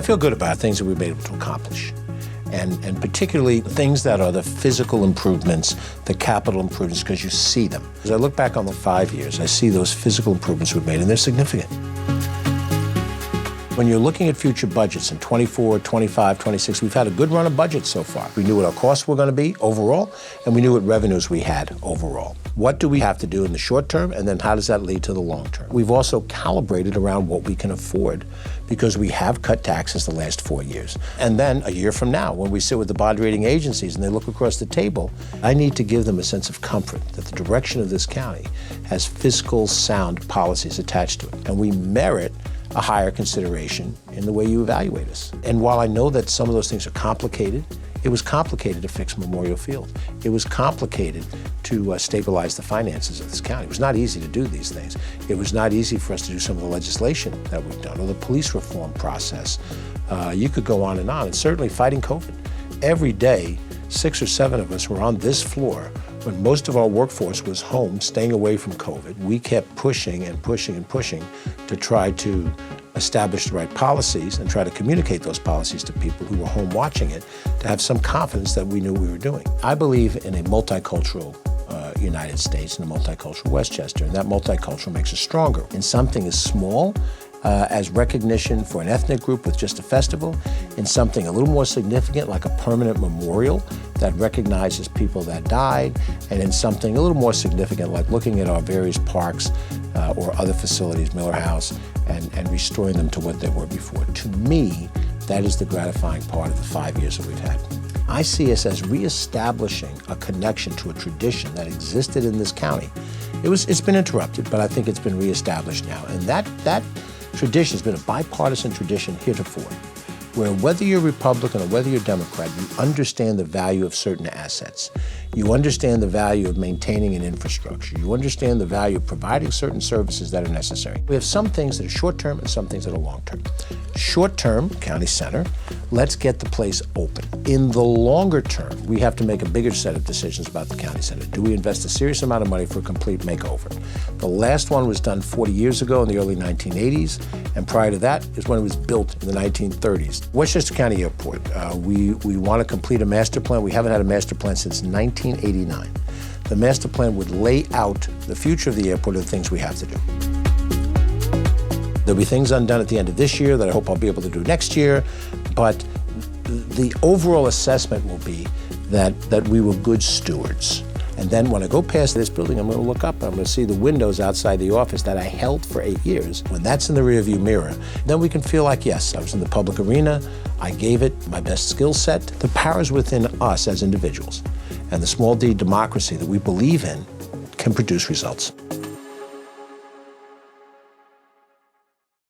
feel good about things that we've been able to accomplish. And particularly things that are the physical improvements, the capital improvements, because you see them. As I look back on the 5 years, I see those physical improvements we've made, and they're significant. When you're looking at future budgets in 24, 25, 26, we've had a good run of budgets so far. We knew what our costs were going to be overall, and we knew what revenues we had overall. What do we have to do in the short term, and then how does that lead to the long term? We've also calibrated around what we can afford because we have cut taxes the last 4 years. And then a year from now, when we sit with the bond rating agencies and they look across the table, I need to give them a sense of comfort that the direction of this county has fiscal sound policies attached to it. And we merit a higher consideration in the way you evaluate us. And while I know that some of those things are complicated, it was complicated to fix Memorial Field. It was complicated to stabilize the finances of this county. It was not easy to do these things. It was not easy for us to do some of the legislation that we've done, or the police reform process. You could go on, and certainly fighting COVID. Every day, 6 or 7 of us were on this floor when most of our workforce was home, staying away from COVID. We kept pushing and pushing and pushing to try to establish the right policies and try to communicate those policies to people who were home watching it, to have some confidence that we knew what we were doing. I believe in a multicultural United States and a multicultural Westchester, and that multicultural makes us stronger. In something as small as recognition for an ethnic group with just a festival, in something a little more significant like a permanent memorial that recognizes people that died, and in something a little more significant like looking at our various parks or other facilities, Miller House, and restoring them to what they were before. To me, that is the gratifying part of the 5 years that we've had. I see us as reestablishing a connection to a tradition that existed in this county. It's been interrupted, but I think it's been reestablished now. And that tradition has been a bipartisan tradition heretofore, where whether you're Republican or whether you're Democrat, you understand the value of certain assets. You understand the value of maintaining an infrastructure. You understand the value of providing certain services that are necessary. We have some things that are short-term and some things that are long-term. Short-term, county center, let's get the place open. In the longer term, we have to make a bigger set of decisions about the county center. Do we invest a serious amount of money for a complete makeover? The last one was done 40 years ago in the early 1980s, and prior to that is when it was built in the 1930s. Westchester County Airport, we want to complete a master plan. We haven't had a master plan since 1989. The master plan would lay out the future of the airport and the things we have to do. There'll be things undone at the end of this year that I hope I'll be able to do next year, but the overall assessment will be that we were good stewards. And then when I go past this building, I'm going to look up and I'm going to see the windows outside the office that I held for 8 years. When that's in the rearview mirror, then we can feel like, yes, I was in the public arena, I gave it my best skill set. The powers within us as individuals and the small d democracy that we believe in can produce results.